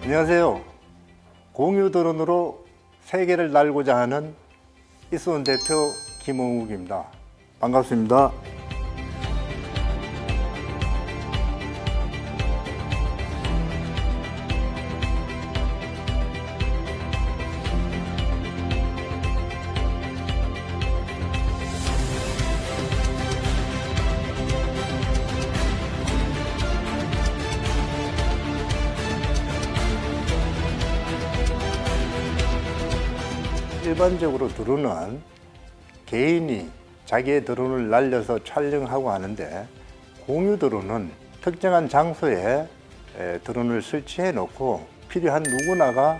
안녕하세요. 공유 드론으로 세계를 날고자 하는 이수원 대표 김홍욱입니다. 반갑습니다. 일반적으로 드론은 개인이 자기의 드론을 날려서 촬영하고 하는데, 공유 드론은 특정한 장소에 드론을 설치해 놓고 필요한 누구나가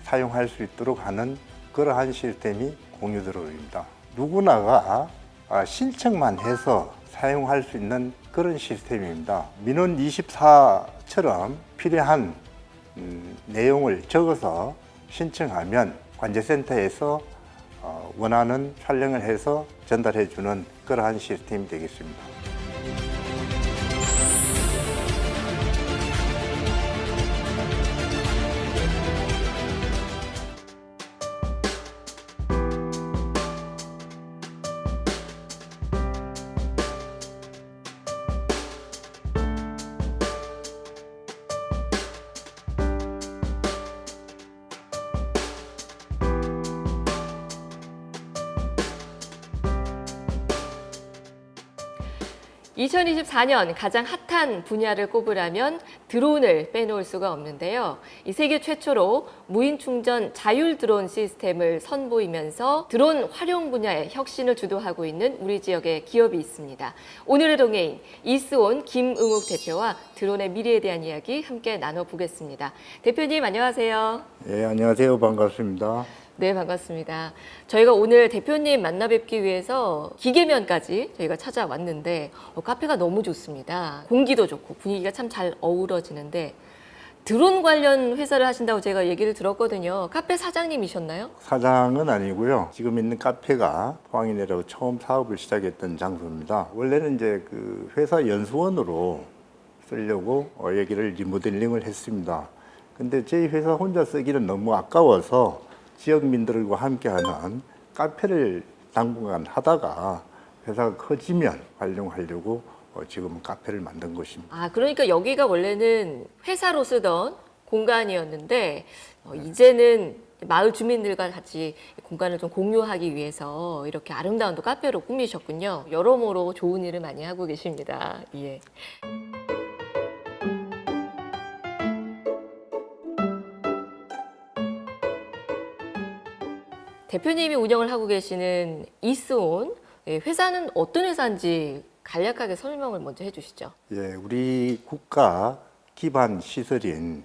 사용할 수 있도록 하는 그러한 시스템이 공유 드론입니다. 누구나가 신청만 해서 사용할 수 있는 그런 시스템입니다. 민원 24처럼 필요한 내용을 적어서 신청하면 관제센터에서 원하는 촬영을 해서 전달해 주는 그러한 시스템이 되겠습니다. 2024년 가장 핫한 분야를 꼽으라면 드론을 빼놓을 수가 없는데요. 이 세계 최초로 무인 충전 자율 드론 시스템을 선보이면서 드론 활용 분야의 혁신을 주도하고 있는 우리 지역의 기업이 있습니다. 오늘의 동해인 이수원 김응욱 대표와 드론의 미래에 대한 이야기 함께 나눠보겠습니다. 대표님 안녕하세요. 예, 안녕하세요. 반갑습니다. 네, 반갑습니다. 저희가 오늘 대표님 만나 뵙기 위해서 기계면까지 저희가 찾아왔는데 카페가 너무 좋습니다. 공기도 좋고 분위기가 참 잘 어우러지는데 드론 관련 회사를 하신다고 제가 얘기를 들었거든요. 카페 사장님이셨나요? 사장은 아니고요. 지금 있는 카페가 포항이네라고 처음 사업을 시작했던 장소입니다. 원래는 이제 그 회사 연수원으로 쓰려고 여기를 리모델링을 했습니다. 근데 저희 회사 혼자 쓰기는 너무 아까워서 지역민들과 함께하는 카페를 당분간 하다가 회사가 커지면 활용하려고 지금 카페를 만든 것입니다. 아, 그러니까 여기가 원래는 회사로 쓰던 공간이었는데 이제는 마을 주민들과 같이 공간을 좀 공유하기 위해서 이렇게 아름다운 또 카페로 꾸미셨군요. 여러모로 좋은 일을 많이 하고 계십니다. 예. 대표님이 운영을 하고 계시는 이스온 회사는 어떤 회사인지 간략하게 설명을 먼저 해주시죠. 예, 우리 국가 기반 시설인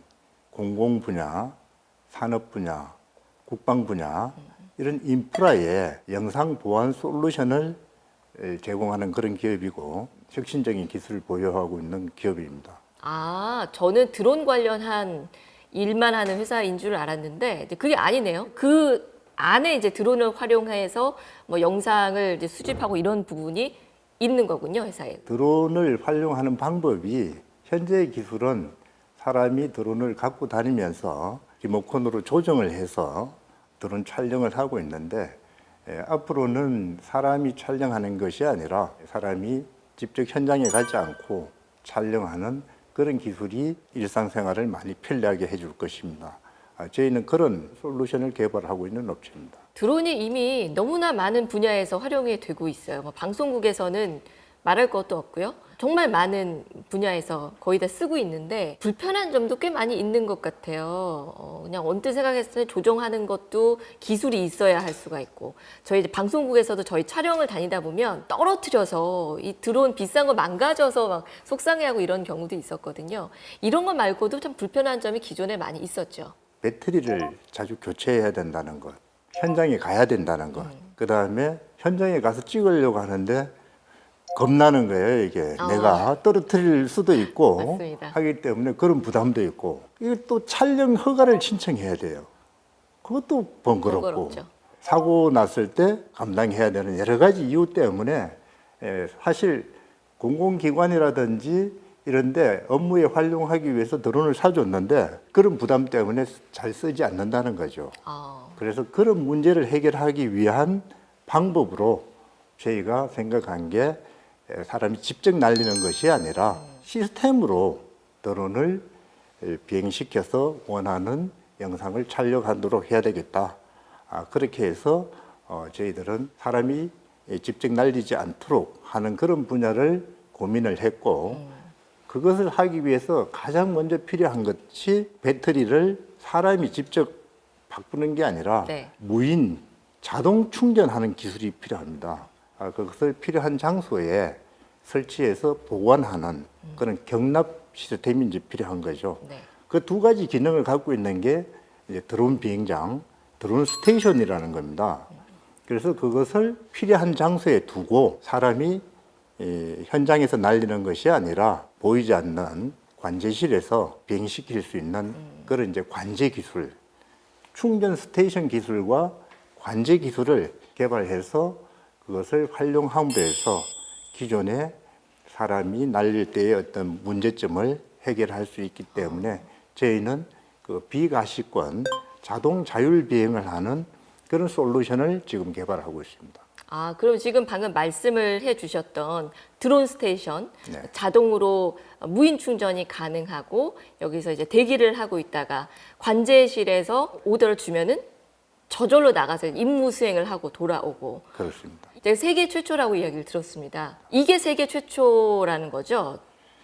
공공 분야, 산업 분야, 국방 분야 이런 인프라에 영상 보안 솔루션을 제공하는 그런 기업이고 혁신적인 기술을 보유하고 있는 기업입니다. 아, 저는 드론 관련한 일만 하는 회사인 줄 알았는데 그게 아니네요. 그 안에 이제 드론을 활용해서 뭐 영상을 이제 수집하고 이런 부분이 있는 거군요, 회사에. 드론을 활용하는 방법이 현재의 기술은 사람이 드론을 갖고 다니면서 리모컨으로 조정을 해서 드론 촬영을 하고 있는데 앞으로는 사람이 촬영하는 것이 아니라 사람이 직접 현장에 가지 않고 촬영하는 그런 기술이 일상생활을 많이 편리하게 해줄 것입니다. 저희는 그런 솔루션을 개발하고 있는 업체입니다. 드론이 이미 너무나 많은 분야에서 활용이 되고 있어요. 뭐 방송국에서는 말할 것도 없고요. 정말 많은 분야에서 거의 다 쓰고 있는데 불편한 점도 꽤 많이 있는 것 같아요. 그냥 언뜻 생각했을 때 조정하는 것도 기술이 있어야 할 수가 있고 저희 이제 방송국에서도 저희 촬영을 다니다 보면 떨어뜨려서 이 드론 비싼 거 망가져서 막 속상해하고 이런 경우도 있었거든요. 이런 거 말고도 참 불편한 점이 기존에 많이 있었죠. 배터리를 자주 교체해야 된다는 것, 현장에 가야 된다는 것, 그 다음에 현장에 가서 찍으려고 하는데 겁나는 거예요, 이게. 내가 떨어뜨릴 수도 있고 맞습니다. 하기 때문에 그런 부담도 있고, 이게 또 촬영 허가를 신청해야 돼요. 그것도 번거롭고, 번거롭죠. 사고 났을 때 감당해야 되는 여러 가지 이유 때문에 사실 공공기관이라든지 이런데 업무에 활용하기 위해서 드론을 사줬는데 그런 부담 때문에 잘 쓰지 않는다는 거죠. 그래서 그런 문제를 해결하기 위한 방법으로 저희가 생각한 게 사람이 직접 날리는 것이 아니라 시스템으로 드론을 비행시켜서 원하는 영상을 촬영하도록 해야 되겠다. 그렇게 해서 저희들은 사람이 직접 날리지 않도록 하는 그런 분야를 고민을 했고 그것을 하기 위해서 가장 먼저 필요한 것이 배터리를 사람이 직접 바꾸는 게 아니라 네. 무인 자동 충전하는 기술이 필요합니다. 그것을 필요한 장소에 설치해서 보관하는 그런 경납 시스템이 이제 필요한 거죠. 네. 그 두 가지 기능을 갖고 있는 게 이제 드론 비행장, 드론 스테이션이라는 겁니다. 그래서 그것을 필요한 장소에 두고 사람이 현장에서 날리는 것이 아니라 보이지 않는 관제실에서 비행시킬 수 있는 그런 이제 관제 기술, 충전 스테이션 기술과 관제 기술을 개발해서 그것을 활용함으로 해서 기존에 사람이 날릴 때의 어떤 문제점을 해결할 수 있기 때문에 저희는 그 비가시권 자동 자율 비행을 하는 그런 솔루션을 지금 개발하고 있습니다. 그럼 지금 방금 말씀을 해주셨던 드론 스테이션, 네. 자동으로 무인 충전이 가능하고 여기서 이제 대기를 하고 있다가 관제실에서 오더를 주면은 저절로 나가서 임무 수행을 하고 돌아오고. 그렇습니다. 이제 세계 최초라고 이야기를 들었습니다. 이게 세계 최초라는 거죠?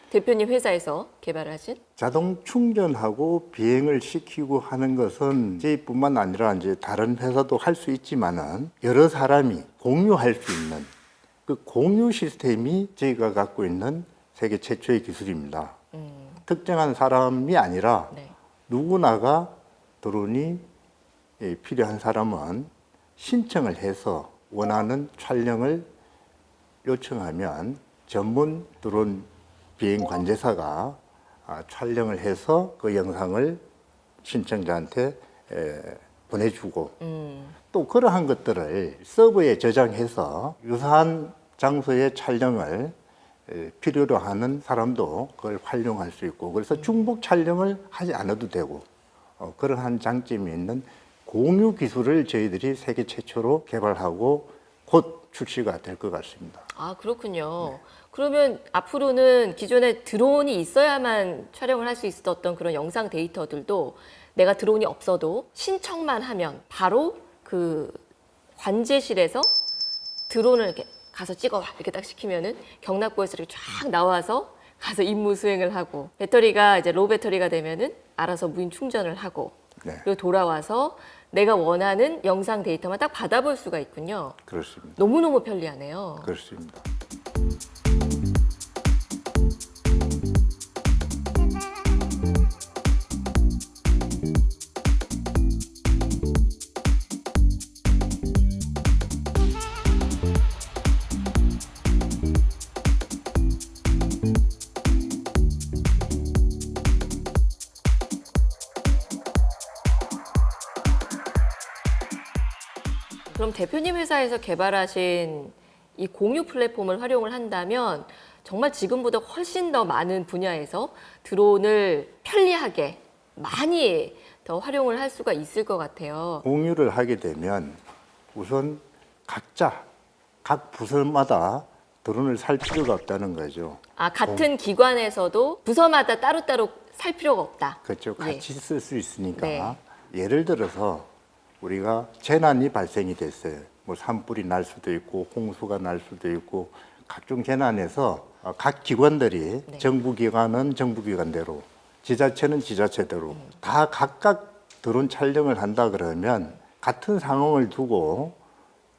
대표님 회사에서 개발하신? 자동 충전하고 비행을 시키고 하는 것은 저희뿐만 아니라 이제 다른 회사도 할 수 있지만은 여러 사람이 공유할 수 있는 그 공유 시스템이 저희가 갖고 있는 세계 최초의 기술입니다. 특정한 사람이 아니라 네. 누구나가 드론이 필요한 사람은 신청을 해서 원하는 촬영을 요청하면 전문 드론 비행 관제사가 촬영을 해서 그 영상을 신청자한테 보내주고 또 그러한 것들을 서버에 저장해서 유사한 장소의 촬영을 필요로 하는 사람도 그걸 활용할 수 있고 그래서 중복 촬영을 하지 않아도 되고 그러한 장점이 있는 공유 기술을 저희들이 세계 최초로 개발하고 곧 출시가 될 것 같습니다. 그렇군요. 네. 그러면 앞으로는 기존에 드론이 있어야만 촬영을 할 수 있었던 그런 영상 데이터들도 내가 드론이 없어도 신청만 하면 바로 그 관제실에서 드론을 이렇게 가서 찍어와 이렇게 딱 시키면은 경납고에서 이렇게 쫙 나와서 가서 임무 수행을 하고 배터리가 이제 로우 배터리가 되면은 알아서 무인 충전을 하고 네. 그리고 돌아와서 내가 원하는 영상 데이터만 딱 받아볼 수가 있군요. 그렇습니다. 너무너무 편리하네요. 그렇습니다. 그럼 대표님 회사에서 개발하신 이 공유 플랫폼을 활용을 한다면 정말 지금보다 훨씬 더 많은 분야에서 드론을 편리하게 많이 더 활용을 할 수가 있을 것 같아요. 공유를 하게 되면 우선 각자 각 부서마다 드론을 살 필요가 없다는 거죠. 같은 기관에서도 부서마다 따로따로 살 필요가 없다. 그렇죠. 예. 같이 쓸 수 있으니까. 네. 예를 들어서 우리가 재난이 발생이 됐어요. 뭐 산불이 날 수도 있고 홍수가 날 수도 있고 각종 재난에서 각 기관들이 네. 정부기관은 정부기관대로 지자체는 지자체대로 다 각각 드론 촬영을 한다 그러면 같은 상황을 두고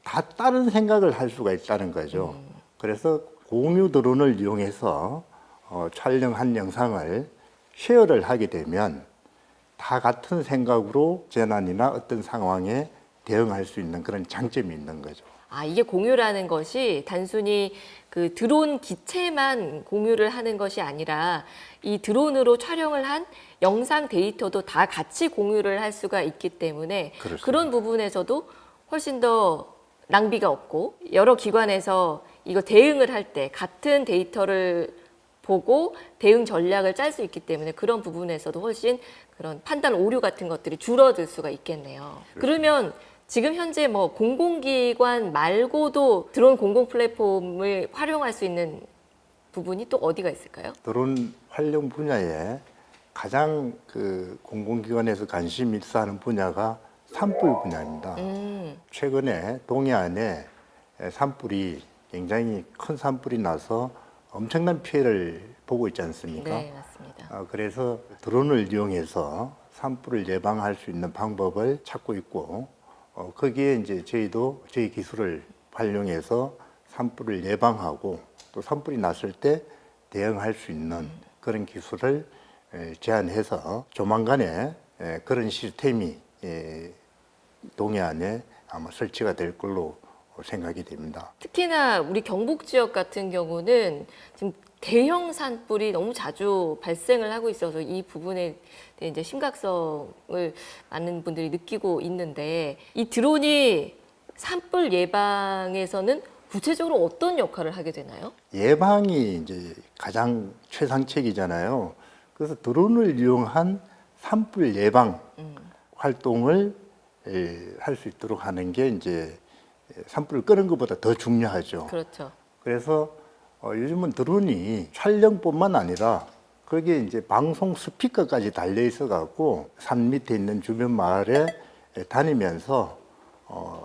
다 다른 생각을 할 수가 있다는 거죠. 그래서 공유 드론을 이용해서 촬영한 영상을 쉐어를 하게 되면 다 같은 생각으로 재난이나 어떤 상황에 대응할 수 있는 그런 장점이 있는 거죠. 이게 공유라는 것이 단순히 그 드론 기체만 공유를 하는 것이 아니라 이 드론으로 촬영을 한 영상 데이터도 다 같이 공유를 할 수가 있기 때문에 그렇습니다. 그런 부분에서도 훨씬 더 낭비가 없고 여러 기관에서 이거 대응을 할 때 같은 데이터를 보고 대응 전략을 짤 수 있기 때문에 그런 부분에서도 훨씬 그런 판단 오류 같은 것들이 줄어들 수가 있겠네요. 그러면 지금 현재 뭐 공공기관 말고도 드론 공공 플랫폼을 활용할 수 있는 부분이 또 어디가 있을까요? 드론 활용 분야에 가장 그 공공기관에서 관심 있어 하는 분야가 산불 분야입니다. 최근에 동해안에 산불이 굉장히 큰 산불이 나서 엄청난 피해를 보고 있지 않습니까? 네, 맞습니다. 그래서 드론을 이용해서 산불을 예방할 수 있는 방법을 찾고 있고, 거기에 이제 저희도 저희 기술을 활용해서 산불을 예방하고 또 산불이 났을 때 대응할 수 있는 그런 기술을 제안해서 조만간에 그런 시스템이 동해안에 아마 설치가 될 걸로 생각이 됩니다. 특히나 우리 경북 지역 같은 경우는 지금 대형 산불이 너무 자주 발생을 하고 있어서 이 부분에 대해 이제 심각성을 많은 분들이 느끼고 있는데 이 드론이 산불 예방에서는 구체적으로 어떤 역할을 하게 되나요? 예방이 이제 가장 최상책이잖아요. 그래서 드론을 이용한 산불 예방 활동을 할 수 있도록 하는 게 이제 산불을 끄는 것보다 더 중요하죠. 그렇죠. 그래서 요즘은 드론이 촬영뿐만 아니라 거기에 이제 방송 스피커까지 달려 있어 갖고 산 밑에 있는 주변 마을에 다니면서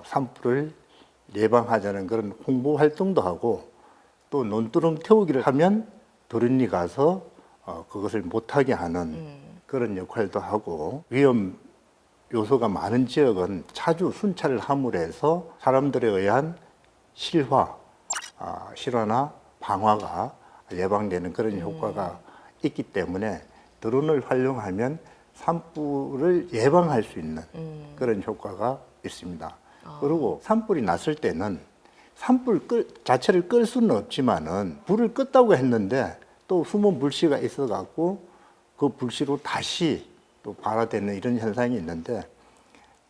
산불을 예방하자는 그런 홍보 활동도 하고 또 논두렁 태우기를 하면 드론이 가서 그것을 못하게 하는 그런 역할도 하고 위험 요소가 많은 지역은 자주 순찰을 함으로 해서 사람들에 의한 실화나 방화가 예방되는 그런 효과가 있기 때문에 드론을 활용하면 산불을 예방할 수 있는 그런 효과가 있습니다. 그리고 산불이 났을 때는 산불 자체를 끌 수는 없지만은 불을 껐다고 했는데 또 숨은 불씨가 있어 갖고 그 불씨로 다시 또 발화되는 이런 현상이 있는데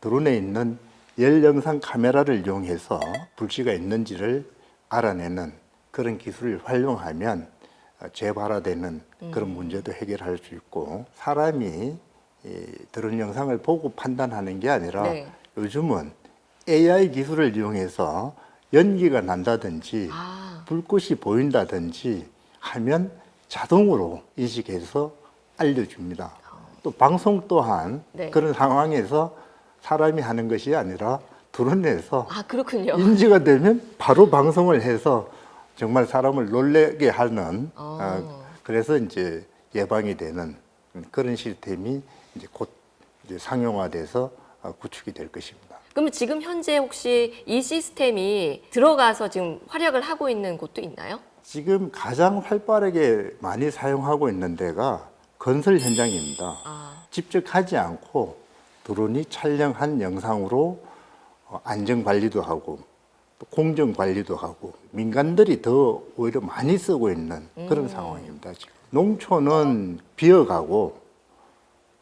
드론에 있는 열 영상 카메라를 이용해서 불씨가 있는지를 알아내는 그런 기술을 활용하면 재발화되는 그런 문제도 해결할 수 있고 사람이 이 드론 영상을 보고 판단하는 게 아니라 네. 요즘은 AI 기술을 이용해서 연기가 난다든지 불꽃이 보인다든지 하면 자동으로 인식해서 알려줍니다. 또 방송 또한 네. 그런 상황에서 사람이 하는 것이 아니라 드론에서 그렇군요. 인지가 되면 바로 방송을 해서 정말 사람을 놀라게 하는 그래서 이제 예방이 되는 그런 시스템이 이제 곧 이제 상용화돼서 구축이 될 것입니다. 그러면 지금 현재 혹시 이 시스템이 들어가서 지금 활약을 하고 있는 곳도 있나요? 지금 가장 활발하게 많이 사용하고 있는 데가 건설 현장입니다. 직접 하지 않고 드론이 촬영한 영상으로 안전 관리도 하고 또 공정 관리도 하고 민간들이 더 오히려 많이 쓰고 있는 그런 상황입니다. 지금. 농촌은 비어가고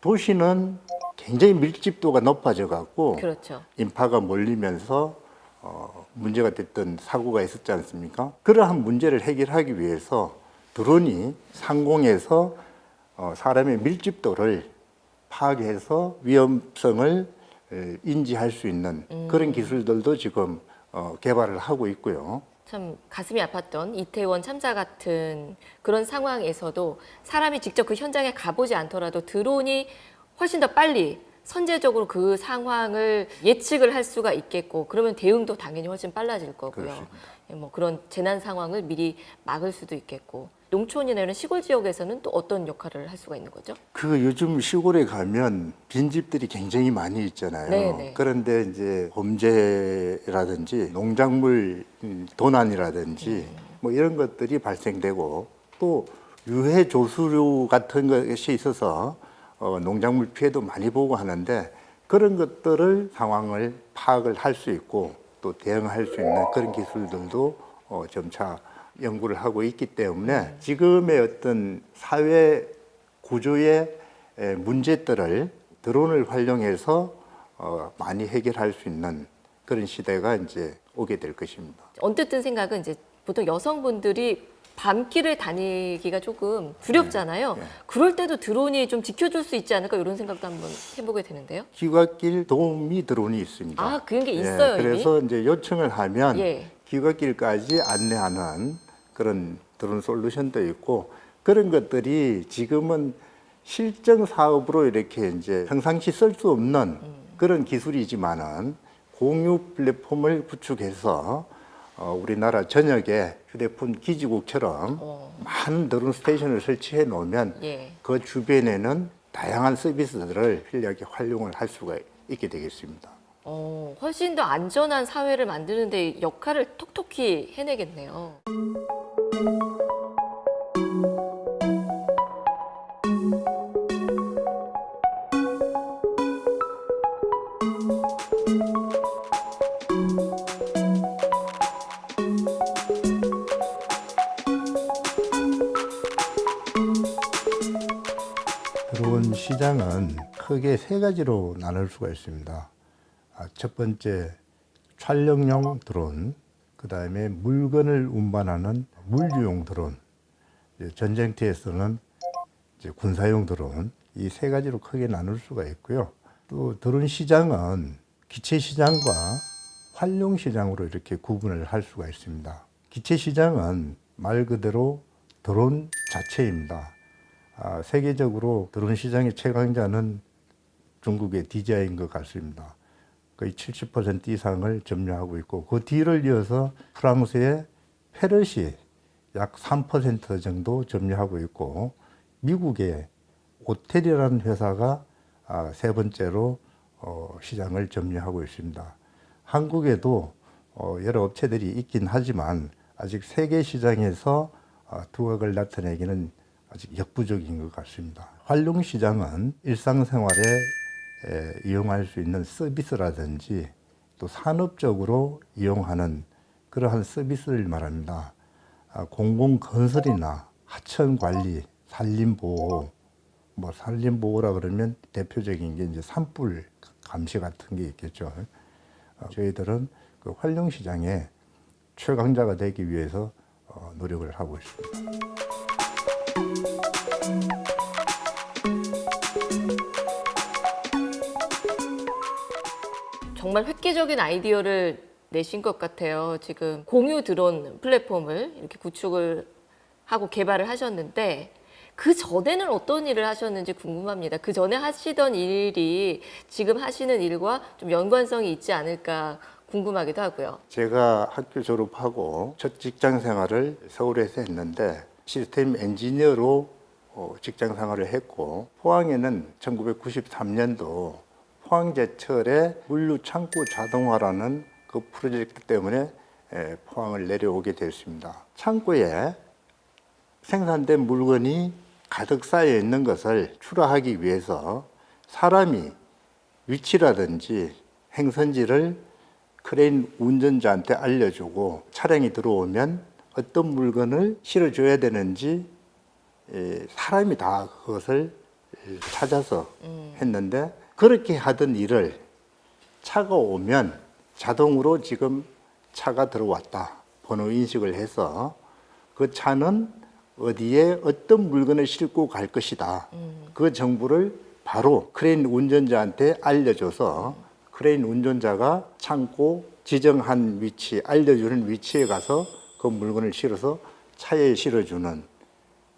도시는 굉장히 밀집도가 높아져 갖고 그렇죠. 인파가 몰리면서 문제가 됐던 사고가 있었지 않습니까? 그러한 문제를 해결하기 위해서 드론이 상공에서 사람의 밀집도를 파악해서 위험성을 인지할 수 있는 그런 기술들도 지금 개발을 하고 있고요. 참 가슴이 아팠던 이태원 참사 같은 그런 상황에서도 사람이 직접 그 현장에 가보지 않더라도 드론이 훨씬 더 빨리 선제적으로 그 상황을 예측을 할 수가 있겠고 그러면 대응도 당연히 훨씬 빨라질 거고요. 그렇습니다. 뭐 그런 재난 상황을 미리 막을 수도 있겠고 농촌이나 이런 시골 지역에서는 또 어떤 역할을 할 수가 있는 거죠? 그 요즘 시골에 가면 빈집들이 굉장히 많이 있잖아요. 네네. 그런데 이제 범죄라든지 농작물 도난이라든지 뭐 이런 것들이 발생되고 또 유해 조수류 같은 것이 있어서 농작물 피해도 많이 보고 하는데 그런 것들을 상황을 파악을 할 수 있고 또 대응할 수 있는 그런 기술들도 점차 연구를 하고 있기 때문에 지금의 어떤 사회 구조의 문제들을 드론을 활용해서 많이 해결할 수 있는 그런 시대가 이제 오게 될 것입니다. 언뜻 든 생각은 이제 보통 여성분들이 밤길을 다니기가 조금 두렵잖아요. 네. 그럴 때도 드론이 좀 지켜줄 수 있지 않을까 이런 생각도 한번 해보게 되는데요. 귀갓길 도우미 드론이 있습니다. 아, 그런 게 있어요, 이미? 그래서 이제 요청을 하면 예. 귀갓길까지 안내하는 그런 드론 솔루션도 있고 그런 것들이 지금은 실정 사업으로 이렇게 이제 평상시 쓸 수 없는 그런 기술이지만은 공유 플랫폼을 구축해서 우리나라 전역에 휴대폰 기지국처럼 많은 드론 스테이션을 설치해 놓으면 예. 그 주변에는 다양한 서비스들을 편리하게 활용을 할 수가 있게 되겠습니다. 훨씬 더 안전한 사회를 만드는 데 역할을 톡톡히 해내겠네요. 드론 시장은 크게 세 가지로 나눌 수가 있습니다. 첫 번째 촬영용 드론, 그 다음에 물건을 운반하는 물류용 드론, 이제 전쟁터에서는 이제 군사용 드론, 이 세 가지로 크게 나눌 수가 있고요. 또 드론 시장은 기체 시장과 활용 시장으로 이렇게 구분을 할 수가 있습니다. 기체 시장은 말 그대로 드론 자체입니다. 세계적으로 드론 시장의 최강자는 중국의 DJI인 것 같습니다. 거의 70% 이상을 점유하고 있고 그 뒤를 이어서 프랑스의 페르시 약 3% 정도 점유하고 있고 미국의 오텔이라는 회사가 세 번째로 시장을 점유하고 있습니다. 한국에도 여러 업체들이 있긴 하지만 아직 세계 시장에서 두각을 나타내기는 아직 역부족인 것 같습니다. 활용 시장은 일상생활에 이용할 수 있는 서비스라든지 또 산업적으로 이용하는 그러한 서비스를 말합니다. 공공건설이나 하천관리, 산림보호, 산림보호라 그러면 대표적인 게 이제 산불 감시 같은 게 있겠죠. 저희들은 그 활용 시장에 최강자가 되기 위해서 노력을 하고 있습니다. 정말 획기적인 아이디어를 내신 것 같아요. 지금 공유 드론 플랫폼을 이렇게 구축을 하고 개발을 하셨는데 그 전에는 어떤 일을 하셨는지 궁금합니다. 그 전에 하시던 일이 지금 하시는 일과 좀 연관성이 있지 않을까 궁금하기도 하고요. 제가 학교 졸업하고 첫 직장 생활을 서울에서 했는데 시스템 엔지니어로 직장 생활을 했고 포항에는 1993년도 포항제철의 물류창고 자동화라는 그 프로젝트 때문에 포항을 내려오게 됐습니다. 창고에 생산된 물건이 가득 쌓여 있는 것을 출하하기 위해서 사람이 위치라든지 행선지를 크레인 운전자한테 알려주고 차량이 들어오면 어떤 물건을 실어줘야 되는지 사람이 다 그것을 찾아서 했는데 그렇게 하던 일을 차가 오면 자동으로 지금 차가 들어왔다 번호 인식을 해서 그 차는 어디에 어떤 물건을 싣고 갈 것이다 그 정보를 바로 크레인 운전자한테 알려줘서 크레인 운전자가 창고 지정한 위치 알려주는 위치에 가서 그 물건을 실어서 차에 실어주는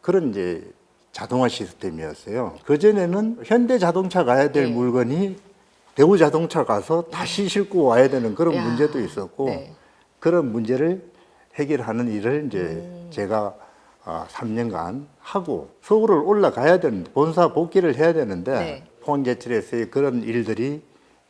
그런 이제 자동화 시스템이었어요. 그전에는 현대자동차 가야 될 물건이 대우자동차 가서 다시 싣고 와야 되는 그런 문제도 있었고 그런 문제를 해결하는 일을 이제 제가 3년간 하고 서울을 올라가야 되는데 본사 복귀를 해야 되는데 포항제철에서의 그런 일들이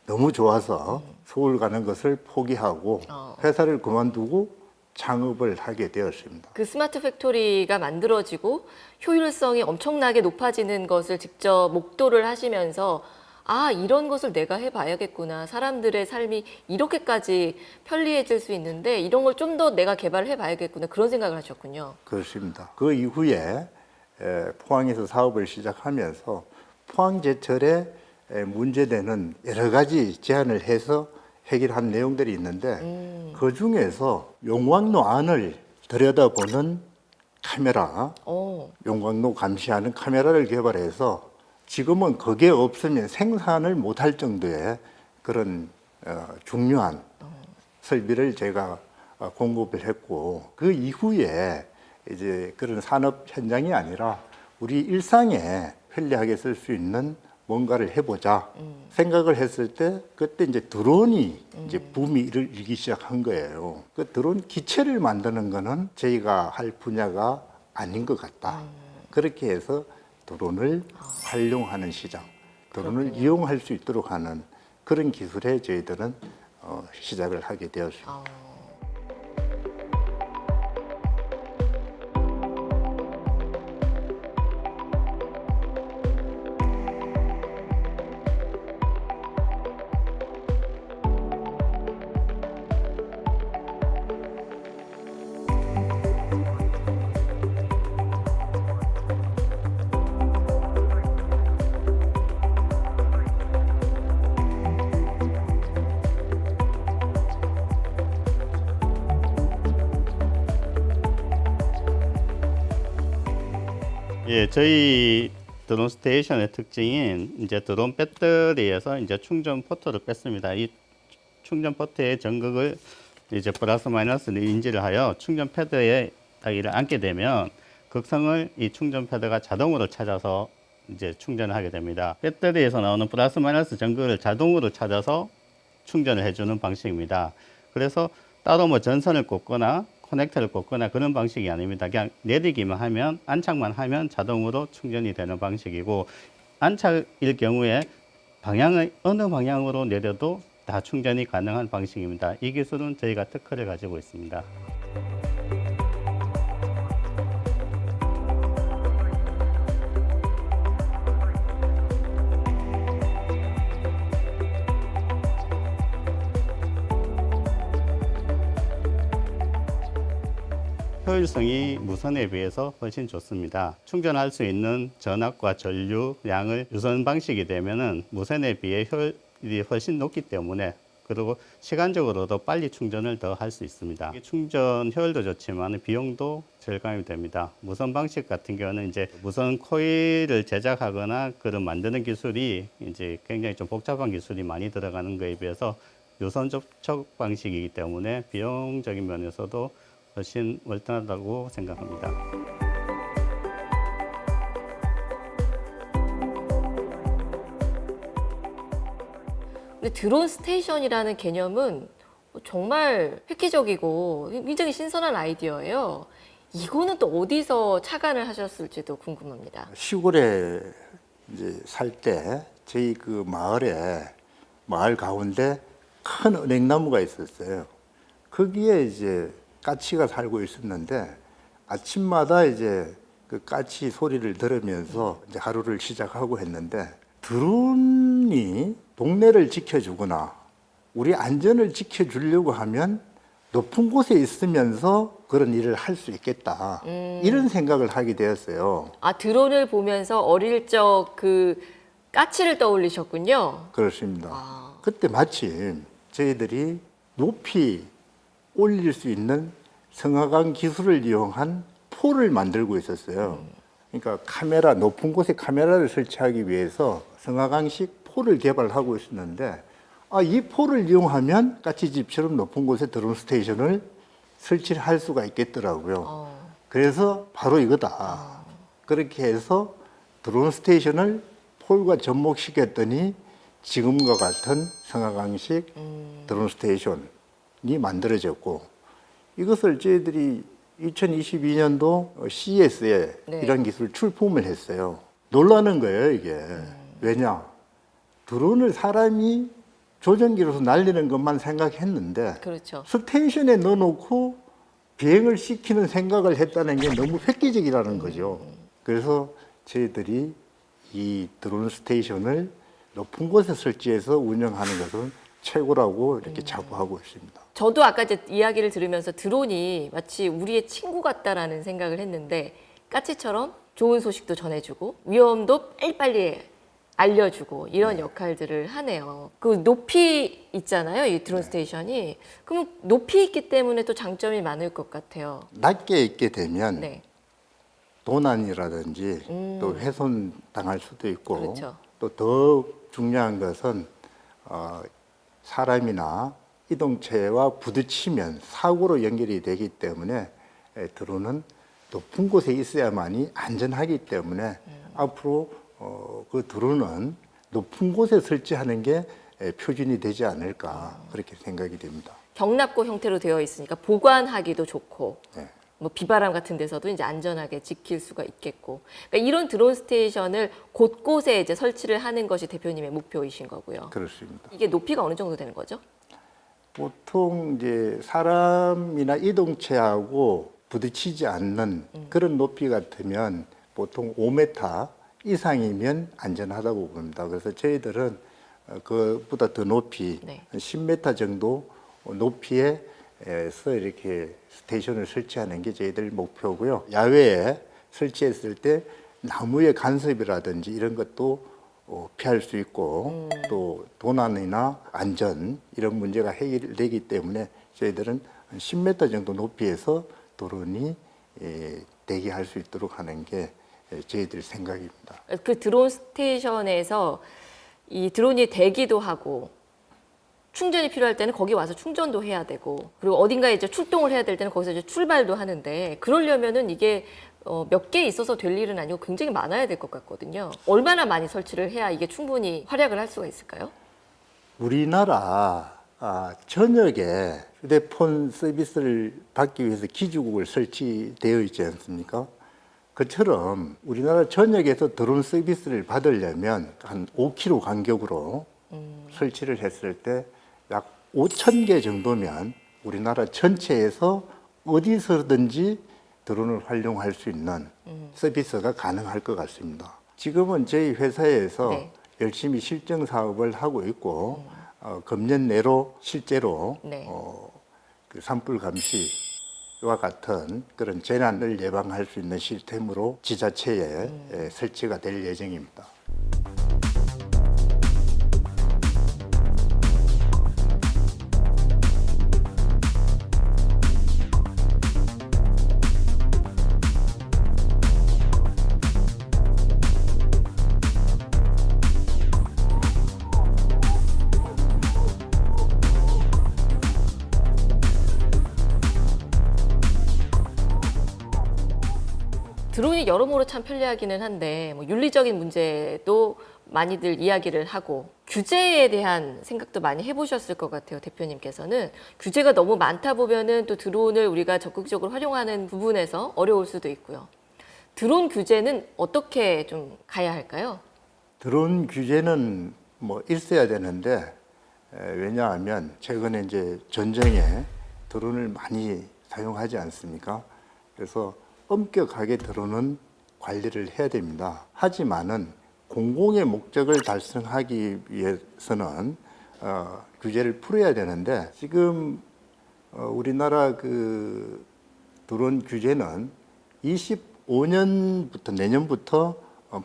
너무 좋아서 서울 가는 것을 포기하고 회사를 그만두고 창업을 하게 되었습니다. 그 스마트 팩토리가 만들어지고 효율성이 엄청나게 높아지는 것을 직접 목도를 하시면서 이런 것을 내가 해봐야겠구나. 사람들의 삶이 이렇게까지 편리해질 수 있는데 이런 걸 좀 더 내가 개발을 해봐야겠구나. 그런 생각을 하셨군요. 그렇습니다. 그 이후에 포항에서 사업을 시작하면서 포항제철에 문제되는 여러 가지 제안을 해서 해결한 내용들이 있는데 그 중에서 용왕로 안을 들여다보는 카메라, 어, 용광로 감시하는 카메라를 개발해서 지금은 그게 없으면 생산을 못할 정도의 그런 중요한 설비를 제가 공급을 했고, 그 이후에 이제 그런 산업 현장이 아니라 우리 일상에 편리하게 쓸 수 있는 뭔가를 해보자 생각을 했을 때, 그때 이제 드론이 이제 붐이 일기 시작한 거예요. 그 드론 기체를 만드는 거는 저희가 할 분야가 아닌 것 같다. 그렇게 해서 드론을 활용하는 시장, 드론을 이용할 수 있도록 하는 그런 기술에 저희들은 시작을 하게 되었습니다. 어. 예, 저희 드론 스테이션의 특징인 이제 드론 배터리에서 이제 충전 포트를 뺐습니다. 이 충전 포트의 전극을 이제 플러스 마이너스를 인지를 하여 충전 패드에 딱 이를 앉게 되면 극성을 이 충전 패드가 자동으로 찾아서 이제 충전을 하게 됩니다. 배터리에서 나오는 플러스 마이너스 전극을 자동으로 찾아서 충전을 해주는 방식입니다. 그래서 따로 뭐 전선을 꽂거나 커넥터를 꽂거나 그런 방식이 아닙니다. 그냥 내리기만 하면, 안착만 하면 자동으로 충전이 되는 방식이고, 안착일 경우에 방향을 어느 방향으로 내려도 다 충전이 가능한 방식입니다. 이 기술은 저희가 특허를 가지고 있습니다. 효율성이 무선에 비해서 훨씬 좋습니다. 충전할 수 있는 전압과 전류 양을 유선 방식이 되면은 무선에 비해 효율이 훨씬 높기 때문에, 그리고 시간적으로도 빨리 충전을 더 할 수 있습니다. 충전 효율도 좋지만 비용도 절감이 됩니다. 무선 방식 같은 경우는 이제 무선 코일을 제작하거나 그런 만드는 기술이 이제 굉장히 좀 복잡한 기술이 많이 들어가는 거에 비해서 유선 접촉 방식이기 때문에 비용적인 면에서도 훨씬 월등하다고 생각합니다. 근데 드론 스테이션이라는 개념은 정말 획기적이고 굉장히 신선한 아이디어예요. 이거는 또 어디서 착안을 하셨을지도 궁금합니다. 시골에 이제 살 때 저희 그 마을 가운데 큰 은행나무가 있었어요. 거기에 이제 까치가 살고 있었는데 아침마다 이제 그 까치 소리를 들으면서 이제 하루를 시작하고 했는데, 드론이 동네를 지켜주거나 우리 안전을 지켜주려고 하면 높은 곳에 있으면서 그런 일을 할 수 있겠다. 이런 생각을 하게 되었어요. 아, 드론을 보면서 어릴 적 그 까치를 떠올리셨군요. 그렇습니다. 그때 마침 저희들이 높이 올릴 수 있는 성화강 기술을 이용한 폴을 만들고 있었어요. 그러니까 높은 곳에 카메라를 설치하기 위해서 성화강식 폴을 개발하고 있었는데, 이 폴을 이용하면 까치집처럼 높은 곳에 드론 스테이션을 설치를 할 수가 있겠더라고요. 그래서 바로 이거다. 그렇게 해서 드론 스테이션을 폴과 접목시켰더니 지금과 같은 성화강식 드론 스테이션이 만들어졌고, 이것을 저희들이 2022년도 CES에 네. 이런 기술을 출품을 했어요. 놀라는 거예요, 이게. 왜냐? 드론을 사람이 조종기로서 날리는 것만 생각했는데, 그렇죠. 스테이션에 넣어놓고 비행을 시키는 생각을 했다는 게 너무 획기적이라는 거죠. 그래서 저희들이 이 드론 스테이션을 높은 곳에 설치해서 운영하는 것은 최고라고 이렇게 자부하고 있습니다. 저도 아까 이제 이야기를 들으면서 드론이 마치 우리의 친구 같다라는 생각을 했는데, 까치처럼 좋은 소식도 전해주고 위험도 빨리빨리 알려주고 이런 역할들을 하네요. 그 높이 있잖아요, 이 드론 스테이션이. 그러면 높이 있기 때문에 또 장점이 많을 것 같아요. 낮게 있게 되면 네. 도난이라든지 또 훼손 당할 수도 있고 그렇죠. 또 더 중요한 것은 사람이나 이동체와 부딪히면 사고로 연결이 되기 때문에 드론은 높은 곳에 있어야만이 안전하기 때문에 앞으로 그 드론은 높은 곳에 설치하는 게 표준이 되지 않을까 그렇게 생각이 됩니다. 경납고 형태로 되어 있으니까 보관하기도 좋고 네. 뭐 비바람 같은 데서도 이제 안전하게 지킬 수가 있겠고, 그러니까 이런 드론 스테이션을 곳곳에 이제 설치를 하는 것이 대표님의 목표이신 거고요. 그렇습니다. 이게 높이가 어느 정도 되는 거죠? 보통 이제 사람이나 이동체하고 부딪히지 않는 그런 높이 같으면 보통 5m 이상이면 안전하다고 봅니다. 그래서 저희들은 그보다 더 높이 네. 10m 정도 높이에서 이렇게 스테이션을 설치하는 게 저희들 목표고요. 야외에 설치했을 때 나무의 간섭이라든지 이런 것도 피할 수 있고 또 도난이나 안전 이런 문제가 해결되기 때문에 저희들은 한 10m 정도 높이에서 드론이 대기할 수 있도록 하는 게 저희들 생각입니다. 그 드론 스테이션에서 이 드론이 대기도 하고 충전이 필요할 때는 거기 와서 충전도 해야 되고, 그리고 어딘가에 이제 출동을 해야 될 때는 거기서 이제 출발도 하는데, 그러려면은 이게 몇 개 있어서 될 일은 아니고 굉장히 많아야 될 것 같거든요. 얼마나 많이 설치를 해야 이게 충분히 활약을 할 수가 있을까요? 우리나라 전역에 휴대폰 서비스를 받기 위해서 기지국을 설치되어 있지 않습니까? 그처럼 우리나라 전역에서 드론 서비스를 받으려면 한 5km 간격으로 설치를 했을 때 약 5,000개 정도면 우리나라 전체에서 어디서든지 드론을 활용할 수 있는 서비스가 가능할 것 같습니다. 지금은 저희 회사에서 네. 열심히 실증 사업을 하고 있고 금년 내로 실제로 네. 그 산불 감시와 같은 그런 재난을 예방할 수 있는 시스템으로 지자체에 설치가 될 예정입니다. 드론이 여러모로 참 편리하기는 한데 뭐 윤리적인 문제도 많이들 이야기를 하고 규제에 대한 생각도 많이 해보셨을 것 같아요. 대표님께서는 규제가 너무 많다 보면은 또 드론을 우리가 적극적으로 활용하는 부분에서 어려울 수도 있고요. 드론 규제는 어떻게 좀 가야 할까요? 드론 규제는 뭐 있어야 되는데 왜냐하면 최근에 이제 전쟁에 드론을 많이 사용하지 않습니까? 그래서 엄격하게 드론은 관리를 해야 됩니다. 하지만은 공공의 목적을 달성하기 위해서는 규제를 풀어야 되는데 지금 우리나라 그 드론 규제는 25년부터 내년부터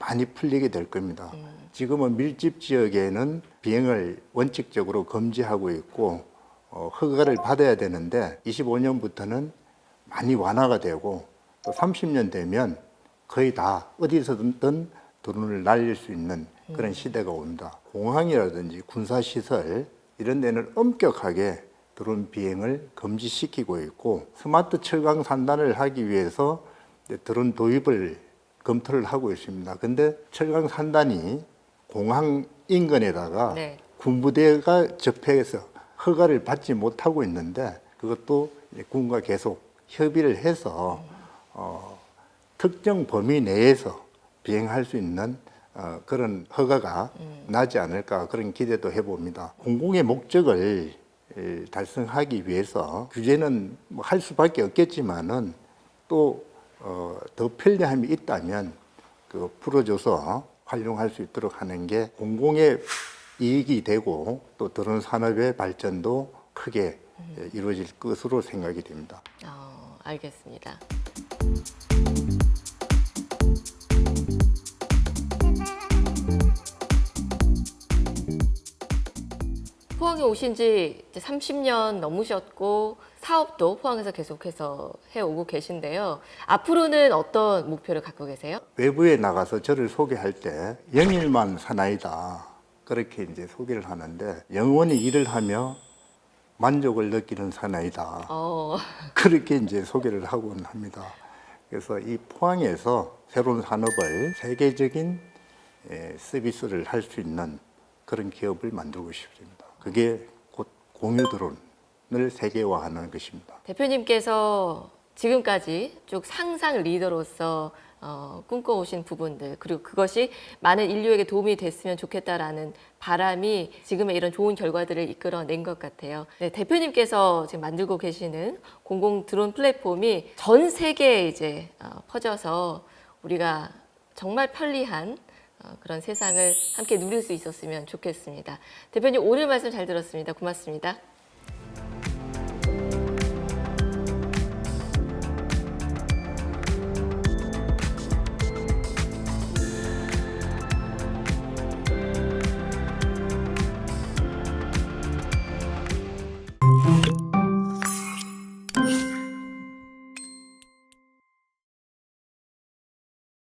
많이 풀리게 될 겁니다. 지금은 밀집 지역에는 비행을 원칙적으로 금지하고 있고 허가를 받아야 되는데 25년부터는 많이 완화가 되고 또 30년 되면 거의 다 어디서든 드론을 날릴 수 있는 그런 시대가 옵니다. 공항이라든지 군사시설 이런 데는 엄격하게 드론 비행을 금지시키고 있고 스마트 철강 산단을 하기 위해서 드론 도입을 검토를 하고 있습니다. 근데 철강 산단이 공항 인근에다가 네. 군부대가 접해서 허가를 받지 못하고 있는데 그것도 군과 계속 협의를 해서 특정 범위 내에서 비행할 수 있는 그런 허가가 나지 않을까 그런 기대도 해봅니다. 공공의 목적을 달성하기 위해서 규제는 뭐 할 수밖에 없겠지만은 또 더 편리함이 있다면 그 풀어줘서 활용할 수 있도록 하는 게 공공의 이익이 되고 또 드론 산업의 발전도 크게 이루어질 것으로 생각이 됩니다. 알겠습니다. 포항에 오신 지 이제 30년 넘으셨고 사업도 포항에서 계속해서 해오고 계신데요. 앞으로는 어떤 목표를 갖고 계세요? 외부에 나가서 저를 소개할 때 영일만 사나이다. 그렇게 이제 소개를 하는데 영원히 일을 하며 만족을 느끼는 사나이다. 그렇게 이제 소개를 하곤 합니다. 그래서 이 포항에서 새로운 산업을 세계적인 서비스를 할 수 있는 그런 기업을 만들고 싶습니다. 그게 곧 공유 드론을 세계화하는 것입니다. 대표님께서 지금까지 쭉 상상 리더로서 꿈꿔오신 부분들, 그리고 그것이 많은 인류에게 도움이 됐으면 좋겠다라는 바람이 지금의 이런 좋은 결과들을 이끌어낸 것 같아요. 네, 대표님께서 지금 만들고 계시는 공공 드론 플랫폼이 전 세계에 이제 퍼져서 우리가 정말 편리한 그런 세상을 함께 누릴 수 있었으면 좋겠습니다. 대표님 오늘 말씀 잘 들었습니다. 고맙습니다.